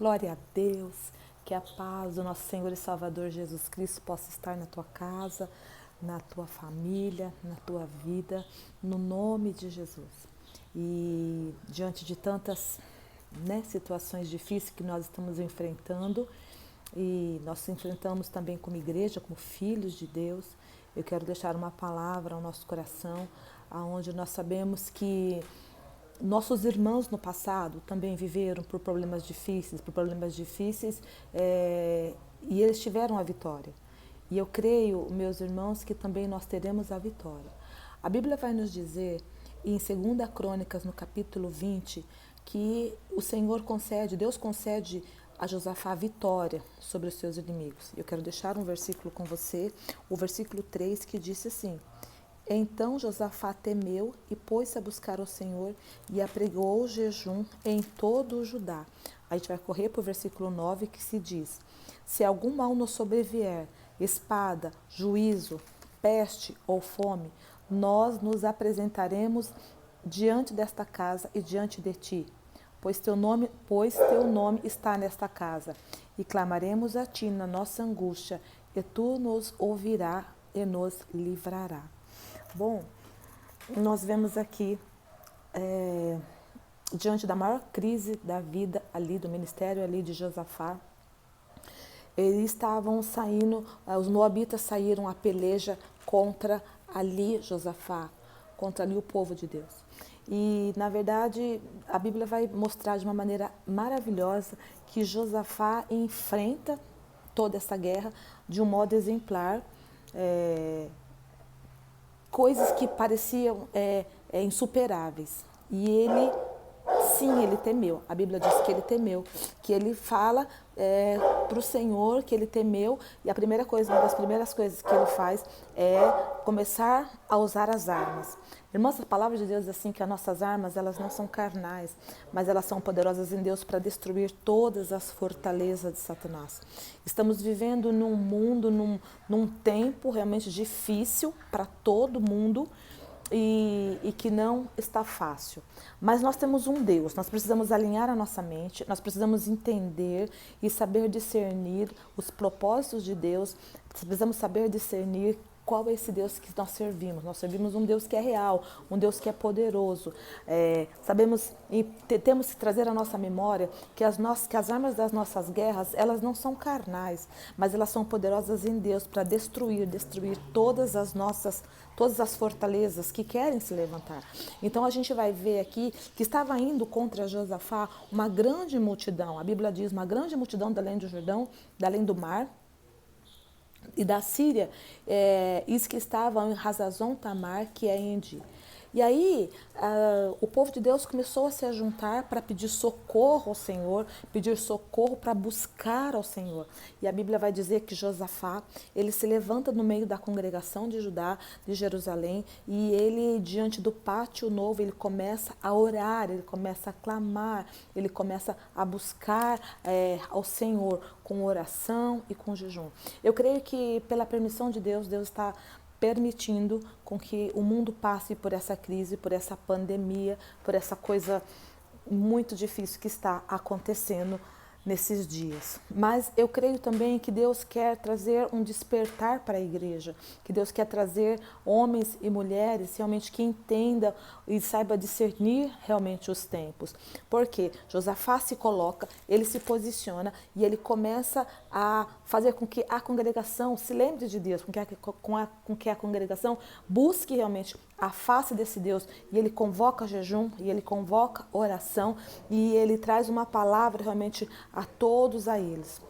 Glória a Deus, que a paz do nosso Senhor e Salvador Jesus Cristo possa estar na tua casa, na tua família, na tua vida, no nome de Jesus. E diante de tantas situações difíceis que nós estamos enfrentando, e nós enfrentamos também como igreja, como filhos de Deus, eu quero deixar uma palavra ao nosso coração, aonde nós sabemos que nossos irmãos no passado também viveram por problemas difíceis, e eles tiveram a vitória. E eu creio, meus irmãos, que também nós teremos a vitória. A Bíblia vai nos dizer, em 2 Crônicas, no capítulo 20, que o Senhor concede, Deus concede a Josafá vitória sobre os seus inimigos. Eu quero deixar um versículo com você, o versículo 3, que disse assim: Então Josafá temeu e pôs-se a buscar o Senhor e apregou o jejum em todo o Judá. A gente vai correr para o versículo 9, que se diz: Se algum mal nos sobrevier, espada, juízo, peste ou fome, nós nos apresentaremos diante desta casa e diante de ti, pois teu nome está nesta casa, e clamaremos a ti na nossa angústia, e tu nos ouvirás e nos livrará. Bom, nós vemos aqui, diante da maior crise da vida ali, do ministério ali de Josafá, eles estavam saindo, os moabitas saíram a peleja contra ali Josafá, contra ali o povo de Deus. E, na verdade, a Bíblia vai mostrar de uma maneira maravilhosa que Josafá enfrenta toda essa guerra de um modo exemplar, coisas que pareciam insuperáveis. E ele, sim, ele temeu. A Bíblia diz que ele temeu, que ele fala para o Senhor que ele temeu, e uma das primeiras coisas que ele faz é começar a usar as armas. Irmãos, a palavra de Deus diz assim, que as nossas armas, elas não são carnais, mas elas são poderosas em Deus para destruir todas as fortalezas de Satanás. Estamos vivendo num mundo, num tempo realmente difícil para todo mundo, e que não está fácil. Mas nós temos um Deus, nós precisamos alinhar a nossa mente, nós precisamos entender e saber discernir os propósitos de Deus, precisamos saber discernir qual é esse Deus que nós servimos. Nós servimos um Deus que é real, um Deus que é poderoso. Sabemos e temos que trazer à nossa memória que as armas das nossas guerras, elas não são carnais, mas elas são poderosas em Deus para destruir todas as fortalezas que querem se levantar. Então a gente vai ver aqui que estava indo contra Josafá uma grande multidão. A Bíblia diz uma grande multidão da além do Jordão, da além do mar, e da Síria, isso que estava em Hazazon Tamar, que é Endi. E aí, o povo de Deus começou a se ajuntar para pedir socorro ao Senhor, pedir socorro para buscar ao Senhor. E a Bíblia vai dizer que Josafá, ele se levanta no meio da congregação de Judá, de Jerusalém, e ele, diante do pátio novo, ele começa a orar, ele começa a clamar, ele começa a buscar ao Senhor com oração e com jejum. Eu creio que, pela permissão de Deus, Deus está permitindo com que o mundo passe por essa crise, por essa pandemia, por essa coisa muito difícil que está acontecendo nesses dias. Mas eu creio também que Deus quer trazer um despertar para a igreja, que Deus quer trazer homens e mulheres realmente que entendam e saiba discernir realmente os tempos. Porque Josafá se coloca, ele se posiciona e ele começa a fazer com que a congregação se lembre de Deus, com que a congregação busque realmente a face desse Deus, e ele convoca jejum, e ele convoca oração, e ele traz uma palavra realmente a todos eles.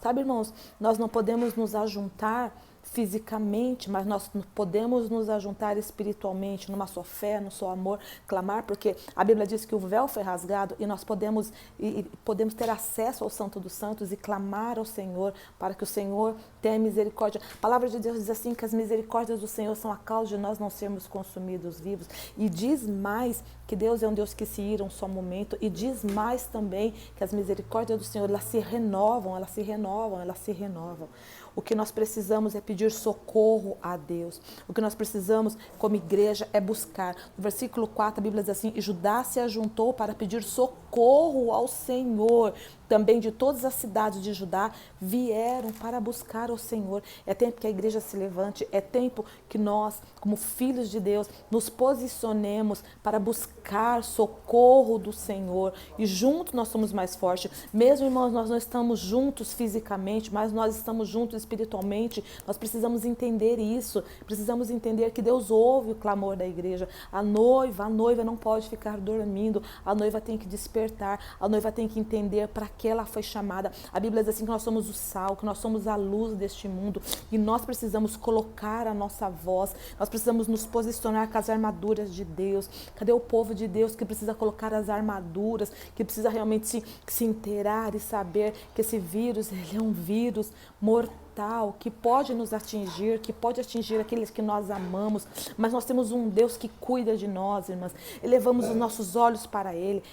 Sabe, irmãos, nós não podemos nos ajuntar fisicamente, mas nós podemos nos ajuntar espiritualmente, numa só fé, no seu amor, clamar, porque a Bíblia diz que o véu foi rasgado e nós podemos ter acesso ao Santo dos Santos e clamar ao Senhor para que o Senhor tenha misericórdia. A palavra de Deus diz assim, que as misericórdias do Senhor são a causa de nós não sermos consumidos vivos. E diz mais que Deus é um Deus que se ira um só momento, e diz mais também que as misericórdias do Senhor, elas se renovam, elas se renovam, elas se renovam. O que nós precisamos é pedir socorro a Deus. O que nós precisamos, como igreja, é buscar. No versículo 4, a Bíblia diz assim, e Judá se ajuntou para pedir socorro ao Senhor. Também de todas as cidades de Judá vieram para buscar o Senhor. É tempo que a igreja se levante, é tempo que nós, como filhos de Deus, nos posicionemos para buscar socorro do Senhor. E juntos nós somos mais fortes. Mesmo, irmãos, nós não estamos juntos fisicamente, mas nós estamos juntos espiritualmente. Nós precisamos entender isso. Precisamos entender que Deus ouve o clamor da igreja. A noiva não pode ficar dormindo. A noiva tem que despertar. A noiva tem que entender para que ela foi chamada. A Bíblia diz assim que nós somos o sal, que nós somos a luz deste mundo, e nós precisamos colocar a nossa voz, nós precisamos nos posicionar com as armaduras de Deus. Cadê o povo de Deus que precisa colocar as armaduras, que precisa realmente se inteirar e saber que esse vírus, ele é um vírus mortal, que pode nos atingir, que pode atingir aqueles que nós amamos, mas nós temos um Deus que cuida de nós, irmãs. Elevamos os nossos olhos para Ele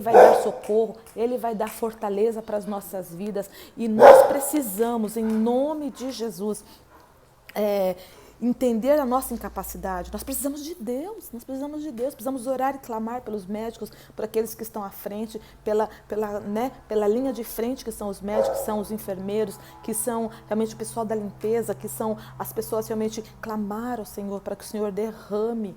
vai dar socorro, Ele vai dar fortaleza para as nossas vidas, e nós precisamos, em nome de Jesus, entender a nossa incapacidade. Nós precisamos de Deus, precisamos orar e clamar pelos médicos, por aqueles que estão à frente, pela linha de frente, que são os médicos, que são os enfermeiros, que são realmente o pessoal da limpeza, que são as pessoas realmente clamar ao Senhor para que o Senhor derrame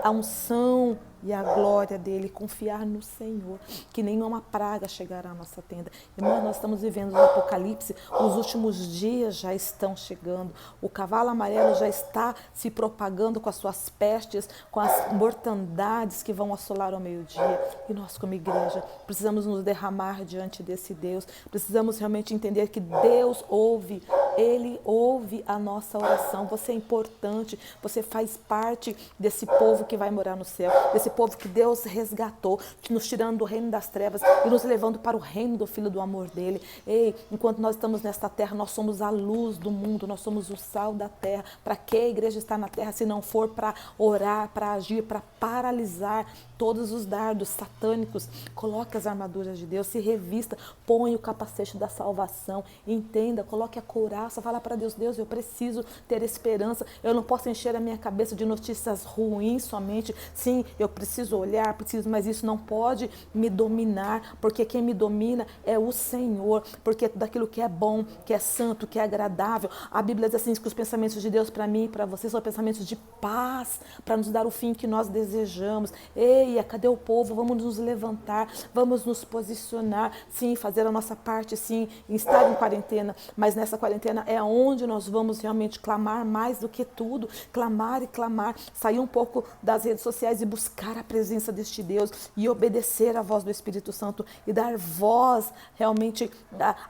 a unção e a glória dele, confiar no Senhor, que nenhuma praga chegará à nossa tenda. Irmãos, nós estamos vivendo o Apocalipse, os últimos dias já estão chegando, o cavalo amarelo já está se propagando com as suas pestes, com as mortandades que vão assolar ao meio-dia, e nós como igreja precisamos nos derramar diante desse Deus, precisamos realmente entender que Deus ouve, Ele ouve a nossa oração. Você é importante, você faz parte desse povo que vai morar no céu, desse povo que Deus resgatou, nos tirando do reino das trevas e nos levando para o reino do Filho do amor dele. Ei, enquanto nós estamos nesta terra, nós somos a luz do mundo, nós somos o sal da terra. Para que a igreja está na terra se não for para orar, para agir, para paralisar todos os dardos satânicos? Coloque as armaduras de Deus, se revista, põe o capacete da salvação, entenda, coloque a couraça, fala para Deus, Deus, eu preciso ter esperança, eu não posso encher a minha cabeça de notícias ruins somente. Sim, eu preciso olhar, mas isso não pode me dominar, porque quem me domina é o Senhor, porque daquilo que é bom, que é santo, que é agradável, a Bíblia diz assim, que os pensamentos de Deus para mim e para você são pensamentos de paz, para nos dar o fim que nós desejamos. Ei, cadê o povo? Vamos nos levantar, vamos nos posicionar, sim, fazer a nossa parte, sim, em estar em quarentena, mas nessa quarentena é onde nós vamos realmente clamar mais do que tudo, clamar e clamar, sair um pouco das redes sociais e buscar a presença deste Deus e obedecer à voz do Espírito Santo e dar voz realmente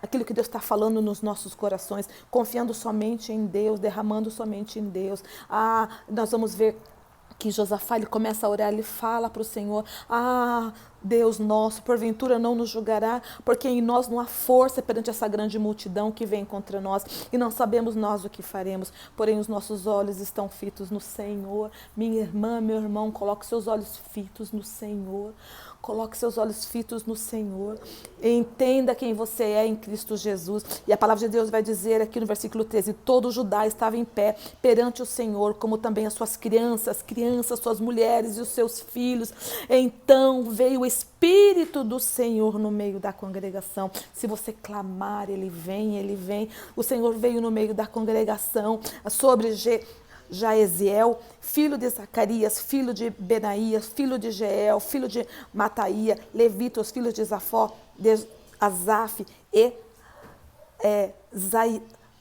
àquilo que Deus está falando nos nossos corações, confiando somente em Deus, derramando somente em Deus. Nós vamos ver que Josafá, ele começa a orar, ele fala para o Senhor, Deus nosso, porventura não nos julgará, porque em nós não há força perante essa grande multidão que vem contra nós, e não sabemos nós o que faremos, porém os nossos olhos estão fitos no Senhor. Minha irmã, meu irmão, coloque seus olhos fitos no Senhor, coloque seus olhos fitos no Senhor, entenda quem você é em Cristo Jesus, e a palavra de Deus vai dizer aqui no versículo 13, todo Judá estava em pé perante o Senhor, como também as suas crianças, suas mulheres e os seus filhos. Então veio o Espírito do Senhor no meio da congregação. Se você clamar, Ele vem. O Senhor veio no meio da congregação sobre Jaeziel, filho de Zacarias, filho de Benaías, filho de Jeiel, filho de Mataía, levitas, filhos de Zafó, de Asaf e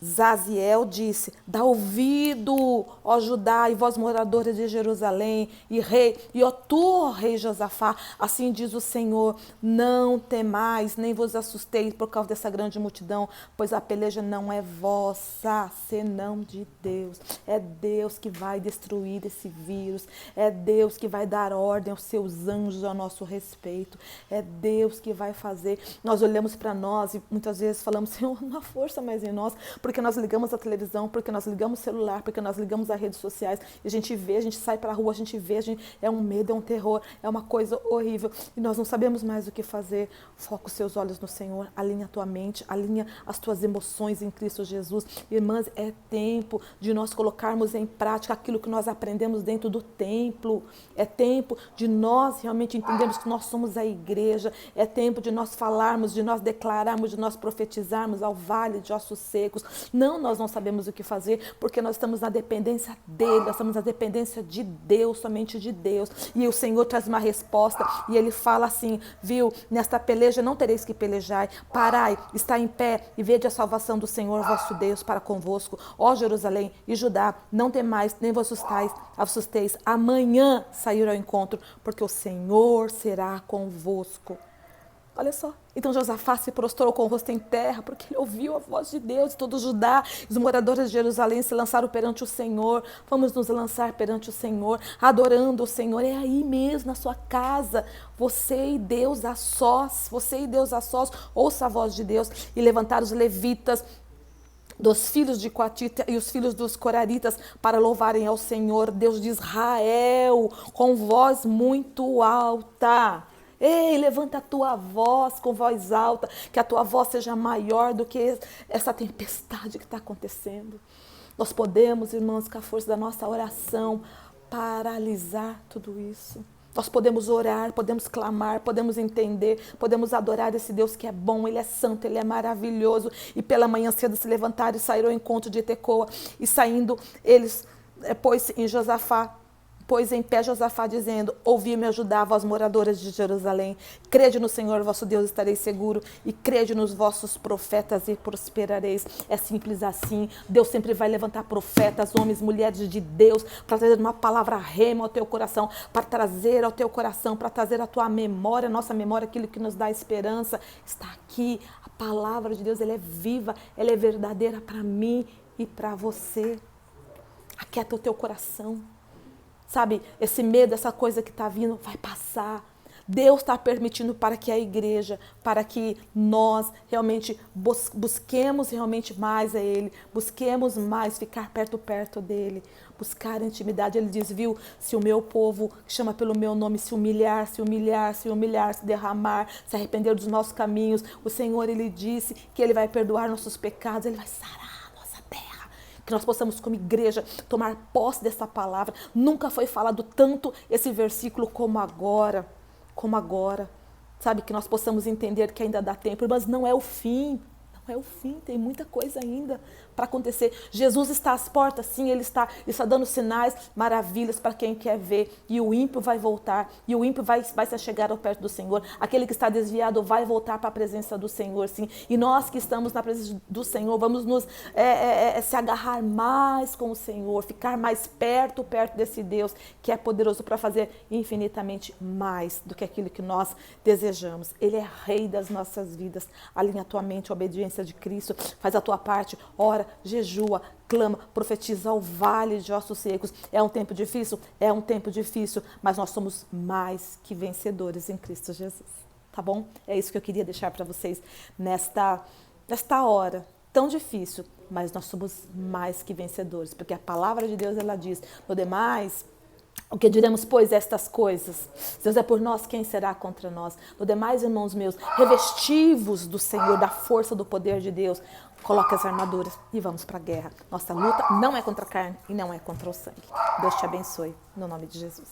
Zaziel disse: dá ouvido, ó Judá, e vós moradores de Jerusalém, e ó tu, rei Josafá, assim diz o Senhor, não temais, nem vos assusteis por causa dessa grande multidão, pois a peleja não é vossa, senão de Deus. É Deus que vai destruir esse vírus, é Deus que vai dar ordem aos seus anjos a nosso respeito, é Deus que vai fazer. Nós olhamos para nós e muitas vezes falamos: Senhor, não há força mais em nós, porque nós ligamos a televisão, porque nós ligamos o celular, porque nós ligamos as redes sociais, e a gente vê, a gente sai para a rua, a gente vê, é um medo, é um terror, é uma coisa horrível, e nós não sabemos mais o que fazer. Foca os seus olhos no Senhor, alinha a tua mente, alinha as tuas emoções em Cristo Jesus. Irmãs, é tempo de nós colocarmos em prática aquilo que nós aprendemos dentro do templo, é tempo de nós realmente entendermos que nós somos a igreja, é tempo de nós falarmos, de nós declararmos, de nós profetizarmos ao vale de ossos secos. Não, nós não sabemos o que fazer, porque nós estamos na dependência dele, nós estamos na dependência de Deus, somente de Deus. E o Senhor traz uma resposta, e ele fala assim: viu, nesta peleja não tereis que pelejar, parai, está em pé, e vede a salvação do Senhor vosso Deus para convosco. Ó Jerusalém e Judá, não temais, nem vos assusteis, amanhã sair ao encontro, porque o Senhor será convosco. Olha só, então Josafá se prostrou com o rosto em terra, porque ele ouviu a voz de Deus, e todo Judá, os moradores de Jerusalém se lançaram perante o Senhor. Vamos nos lançar perante o Senhor, adorando o Senhor. É aí mesmo, na sua casa, você e Deus a sós, ouça a voz de Deus, e levantar os levitas, dos filhos de Coatita e os filhos dos Coraritas, para louvarem ao Senhor, Deus de Israel, com voz muito alta. Ei, levanta a tua voz com voz alta, que a tua voz seja maior do que essa tempestade que está acontecendo. Nós podemos, irmãos, com a força da nossa oração, paralisar tudo isso. Nós podemos orar, podemos clamar, podemos entender, podemos adorar esse Deus que é bom, Ele é santo, Ele é maravilhoso. E pela manhã cedo se levantaram e saíram ao encontro de Tecoa. E saindo, eles pôs em pé Josafá, dizendo: ouvi-me ajudar, vós moradores de Jerusalém. Crede no Senhor vosso Deus, estareis seguro, e crede nos vossos profetas e prosperareis. É simples assim. Deus sempre vai levantar profetas, homens, mulheres de Deus, para trazer uma palavra rema ao teu coração, para trazer ao teu coração, para trazer à tua memória, nossa memória, aquilo que nos dá esperança. Está aqui. A palavra de Deus, ela é viva, ela é verdadeira para mim e para você. Aquieta o teu coração. Sabe, esse medo, essa coisa que está vindo, vai passar. Deus está permitindo para que a igreja, para que nós realmente busquemos realmente mais a Ele, busquemos mais ficar perto dEle, buscar intimidade. Ele diz, viu, se o meu povo, que chama pelo meu nome, se humilhar, se derramar, se arrepender dos nossos caminhos, o Senhor, Ele disse que Ele vai perdoar nossos pecados, Ele vai sarar. Que nós possamos, como igreja, tomar posse dessa palavra. Nunca foi falado tanto esse versículo como agora. Sabe, que nós possamos entender que ainda dá tempo, mas não é o fim. Não é o fim, tem muita coisa ainda para acontecer. Jesus está às portas, sim, Ele está dando sinais, maravilhas para quem quer ver. E o ímpio vai voltar, e o ímpio vai se chegar ao perto do Senhor. Aquele que está desviado vai voltar para a presença do Senhor, sim. E nós que estamos na presença do Senhor, vamos nos se agarrar mais com o Senhor, ficar mais perto desse Deus que é poderoso para fazer infinitamente mais do que aquilo que nós desejamos. Ele é Rei das nossas vidas. Alinha a tua mente, a obediência de Cristo, faz a tua parte, ora, jejua, clama, profetiza ao vale de ossos secos. É um tempo difícil? É um tempo difícil, mas nós somos mais que vencedores em Cristo Jesus, tá bom? É isso que eu queria deixar para vocês nesta hora tão difícil, mas nós somos mais que vencedores, porque a palavra de Deus, ela diz, no demais, o que diremos, pois, estas coisas? Se Deus é por nós, quem será contra nós? No demais, irmãos meus, revestivos do Senhor, da força, do poder de Deus, coloque as armaduras e vamos para a guerra. Nossa luta não é contra a carne e não é contra o sangue. Deus te abençoe, no nome de Jesus.